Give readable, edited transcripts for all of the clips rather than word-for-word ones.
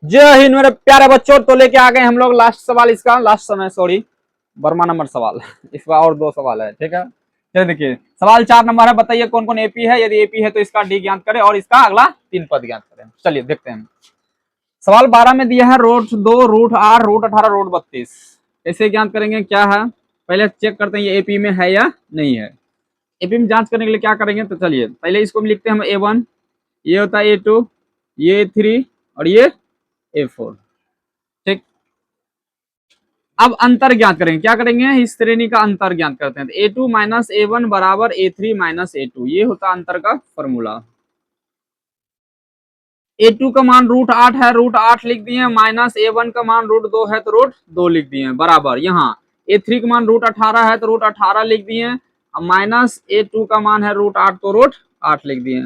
जय हिंद मेरे प्यारे बच्चों। तो लेके आ गए हम लोग लास्ट सवाल, इसका लास्ट समय सॉरी वर्मा नंबर सवाल इसका और 2 सवाल है, ठीक है। चलिए देखिए, सवाल 4 नंबर है। बताइए कौन कौन एपी है। यदि एपी है तो इसका डी ज्ञात करें और इसका अगला 3 पद ज्ञात करें। चलिए देखते हैं। सवाल 12 में दिया है रूट 2 रूट 8 रूट 18 रूट 32। कैसे ज्ञात करेंगे, क्या है पहले चेक करते हैं ये एपी में है या नहीं है। एपी में जांच करने के लिए क्या करेंगे, तो चलिए पहले इसको भी लिखते हैं हम A1, ये होता है A2, ये A3 और ये A4। ठीक, अब अंतर ज्ञात करेंगे। क्या करेंगे, इस श्रेणी का अंतर ज्ञात करते हैं। तो A2 माइनस A1 बराबर A3 माइनस A2, ये होता अंतर का फॉर्मूला। A2 का मान रूट 8 है, रूट 8 लिख दिए, माइनस A1 का मान रूट 2 है तो रूट 2 लिख दिए बराबर। यहाँ A3 का मान रूट 18 है तो रूट 18 लिख दिए, माइनस A2 का मान है रूट 8 तो रूट 8 लिख दिए।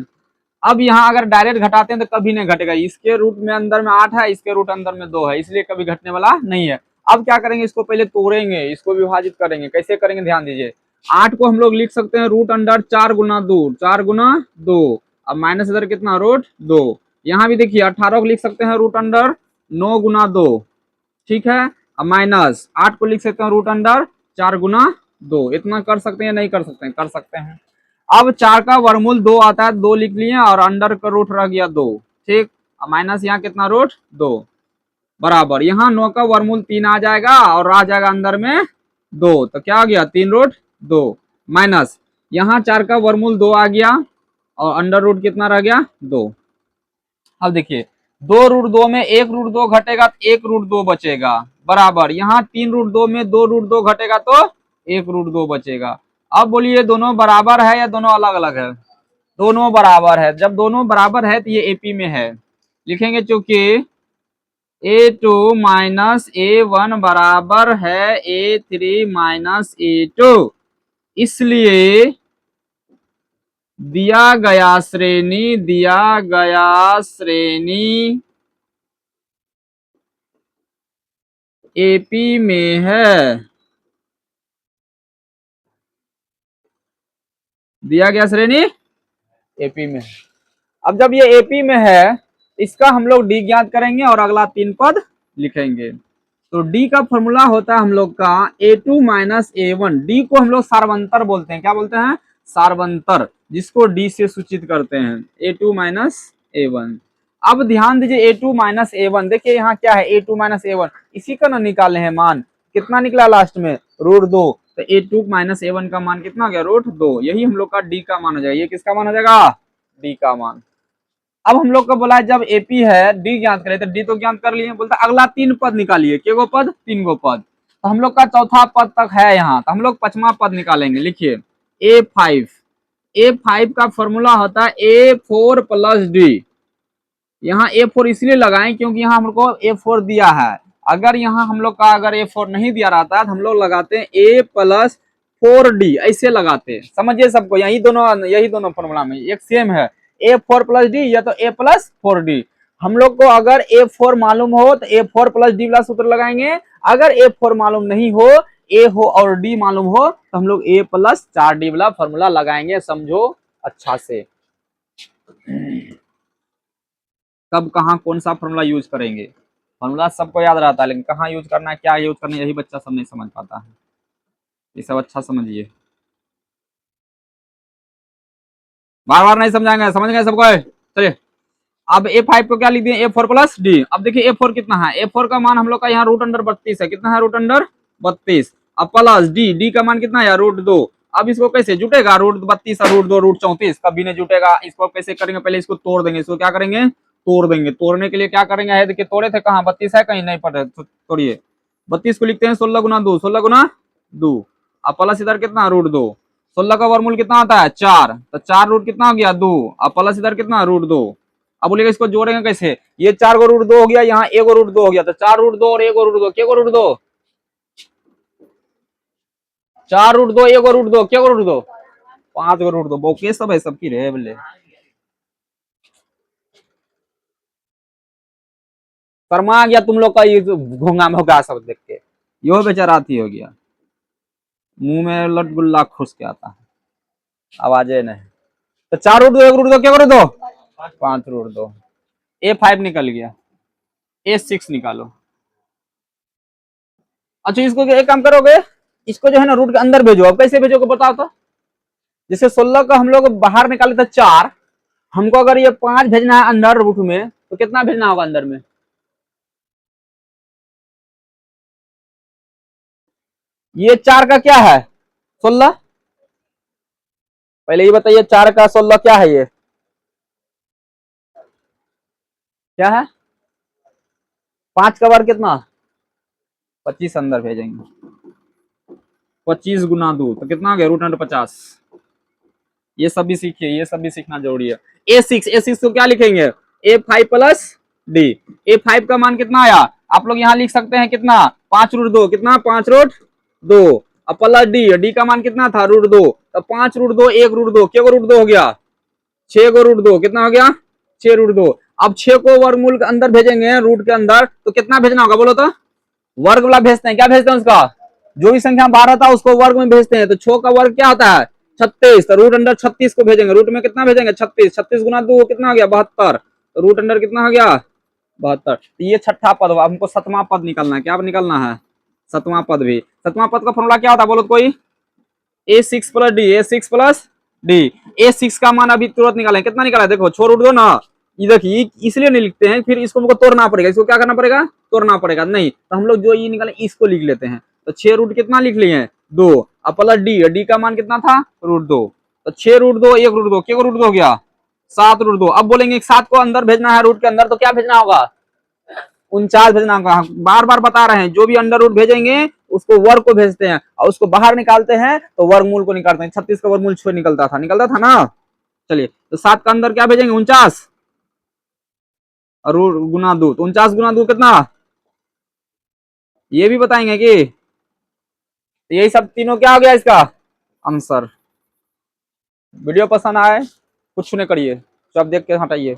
अब यहाँ अगर डायरेक्ट घटाते हैं तो कभी नहीं घटेगा। इसके रूट में अंदर में 8 है, इसके रूट अंदर में 2 है, इसलिए कभी घटने वाला नहीं है। अब क्या करेंगे, इसको पहले तोड़ेंगे, इसको विभाजित करेंगे। कैसे करेंगे ध्यान दीजिए। 8 को हम लोग लिख सकते हैं रूट अंडर 4 गुना 2, 4 गुना 2। अब माइनस इधर कितना, रूट 2। यहाँ भी देखिए 18 को लिख सकते हैं रूट अंडर 9 गुना 2, ठीक है। अब माइनस 8 को लिख सकते हैं रूट अंडर 4 गुना 2। इतना कर सकते हैं, नहीं कर सकते हैं, कर सकते हैं। अब 4 का वर्गमूल 2 आता है, 2 लिख लिए और अंडर का रूट रह गया 2, ठीक। माइनस यहाँ कितना, रूट 2 बराबर। यहाँ 9 का वर्गमूल 3 आ जाएगा और आ जाएगा अंदर में 2, तो क्या आ गया 3 रूट 2 माइनस यहाँ 4 का वर्गमूल 2 आ गया और अंडर रूट कितना रह गया 2। अब देखिए 2 रूट 2 में 1 रूट 2 घटेगा तो 1 रूट 2 बचेगा बराबर। यहाँ 3 रूट 2 में 2 रूट 2 घटेगा तो 1 रूट 2 बचेगा। अब बोलिए दोनों बराबर है या दोनों अलग अलग है। दोनों बराबर है। जब दोनों बराबर है तो ये एपी में है। लिखेंगे चूंकि A2 माइनस A1 बराबर है A3 माइनस A2, इसलिए दिया गया श्रेणी एपी में है। दिया गया श्रेणी एपी में है। अब जब ये एपी में है, इसका हम लोग डी ज्ञात करेंगे और अगला 3 पद लिखेंगे। तो डी का फॉर्मूला होता है हम लोग का A2 माइनस A1। डी को हम लोग सार्वंतर बोलते हैं। क्या बोलते हैं, सार्वंतर, जिसको डी से सूचित करते हैं, A2 माइनस A1। अब ध्यान दीजिए A2 माइनस A1, देखिए यहाँ क्या है A2 माइनस A1, इसी का ना निकाले हैं मान। कितना निकला लास्ट में, रूट 2। तो A2 माइनस A1 का मान कितना हो गया, रूट 2। यही हम लोग का डी का मान हो जाएगा। ये किसका मान हो जाएगा, डी का मान। अब हम लोग को बोला है जब एपी है डी ज्ञात करें, तो डी तो ज्ञात कर लिए, बोलता अगला 3 पद निकालिए। के गो पद, 3 गो पद। तो हम लोग का चौथा पद तक है यहाँ, तो हम लोग 5वां पद निकालेंगे। लिखिए A5 का फॉर्मूला होता है A4 प्लस डी। यहाँ A4 इसलिए लगाएं क्योंकि यहाँ हमको A4 दिया है। अगर यहाँ हम लोग का अगर A4 नहीं दिया रहता तो हम लोग लगाते हैं A+4D, ऐसे लगाते। समझिए सबको, यही दोनों फॉर्मूला में एक सेम है। A4 प्लस डी या तो A+4D। हम लोग को अगर A4 मालूम हो तो A4 प्लस डी वाला सूत्र लगाएंगे। अगर A4 मालूम नहीं हो, A हो और D मालूम हो, तो हम लोग A+4D वाला फॉर्मूला लगाएंगे। समझो अच्छा से कब कहाँ कौन सा फॉर्मूला यूज करेंगे। फॉर्मूला सबको याद रहता है, लेकिन कहाँ यूज करना है, क्या यूज करना है, यही बच्चा सब नहीं समझ पाता है। ये सब अच्छा समझिए, बार बार नहीं समझाएंगे, समझ गए सबको। चलिए अब A5 को क्या लिख दिए, A4 प्लस डी। अब देखिए A4 कितना है, A4 का मान हम लोग का यहाँ रूट अंडर 32 है। कितना है, रूट अंडर 32। अब प्लस डी का मान कितना है, रूट 2। अब इसको कैसे जुटेगा, रूट 32 और रूट 2 रूट 34, कभी नहीं जुटेगा। इसको कैसे करेंगे, पहले इसको तोड़ देंगे। इसको क्या करेंगे, तोड़ देंगे। तोड़ने के लिए क्या करेंगे, है देखिए तोड़े थे कहाँ, 32 है कहीं नहीं पड़े, तोड़िए। 32 को लिखते हैं 16 गुना 2, 16 गुना 2। अब प्लस इधर कितना, रूट 2। 16 का वर्गमूल कितना आता है, 4, तो 4 रूट कितना हो गया, 2। अब प्लस इधर कितना, रूट 2। अब बोलेगा इसको जोड़ेंगे कैसे, ये 4 को रूट 2 हो गया, यहाँ 1 रूट 2 हो गया, तो 4 रूट 2 और 1 रूट 2, क्या रूट 2, 4 रूट 2 1 रूट 2, क्या रूट 2, 5 रूट 2। बौके सब है सबकी रे बोले। शर्मा गया तुम लोग का ये घोंगा मोगा सब देख के, यो बेचारा थी हो गया, मुंह में लटगुल्ला खुश के आता है, आवाजे नहीं। तो 4 रूट 2 1 रूट 2, क्या रूट 2, 5 रूट 2। A5 निकल गया। A6 निकालो। अच्छा इसको एक काम करोगे, इसको जो है ना रूट के अंदर भेजो। अब कैसे भेजोगे बताओ तो। जैसे 16 का हम लोग बाहर निकाले थे 4, हमको अगर ये 5 भेजना है अंदर रूट में, तो कितना भेजना होगा अंदर में? ये 4 का क्या है? 16। पहले ये बताइए 4 का 16 क्या है? ये क्या है? 5 का वर्ग कितना? 25 अंदर भेजेंगे। 25 गुना 2 तो कितना आ गया? √50। ये सब भी सीखिए, ये सब भी सीखना जरूरी है। A6 को क्या लिखेंगे? A5 plus D. A5 का मान कितना आया? आप लोग यहाँ लिख सकते हैं कितना? 5√2। कितना? 5√2। अब प्लस डी, डी का मान कितना था? √2। तो 5√2 1√2 क्या √2 हो गया? 6 को √2 कितना हो गया? 6√2। अब 6 को वर्गमूल के अंदर भेजेंगे रूट के अंदर, तो कितना भेजना होगा बोलो तो? वर्ग वाला भेजते हैं। क्या भेजते हैं उसका? जो भी संख्या 12 था उसको वर्ग में भेजते हैं। तो 6 का वर्ग क्या होता है? 36। तो रूट अंडर 36 को भेजेंगे। रूट में कितना भेजेंगे? 36। 36 गुना 2 कितना हो गया? 72। तो रूट अंडर कितना हो गया? 72। तो ये छठा पद हुआ। हमको सतवां पद निकलना है। क्या निकलना है? सतवां पद भी। सतवां पद का फॉर्मूला क्या होता है बोलो कोई? A6 plus D. A6 plus D. A6 का मान अभी तुरंत निकालें। कितना निकाला है देखो, छोड़ उड़ दो ना। ये देखिए इसलिए नहीं लिखते हैं, फिर इसको हमको तोड़ना पड़ेगा। इसको क्या करना पड़ेगा? तोड़ना पड़ेगा। नहीं तो हम लोग जो ये निकाले इसको लिख लेते हैं। तो 6 रूट कितना लिख लिए हैं? 2। अब प्लस डी, डी का मान कितना था? √2। तो 6√2 1√2 क्या √2 हो गया? 7√2। अब बोलेंगे 7 को अंदर भेजना है रूट के अंदर, तो क्या भेजना होगा? 49 भेजना होगा। बार बार बता रहे हैं, जो भी अंडर रूट भेजेंगे उसको वर्ग को भेजते हैं, और उसको बाहर निकालते हैं तो वर्गमूल को निकालते हैं। 36 का वर्गमूल 6 निकलता था ना। चलिए तो 7 का अंदर क्या भेजेंगे? 49 और गुना 2। तो 49 गुना 2 कितना? ये भी बताएंगे कि तो यही सब तीनों क्या हो गया इसका आंसर। वीडियो पसंद आए कुछ नहीं करिए, सब देख के हटाइए।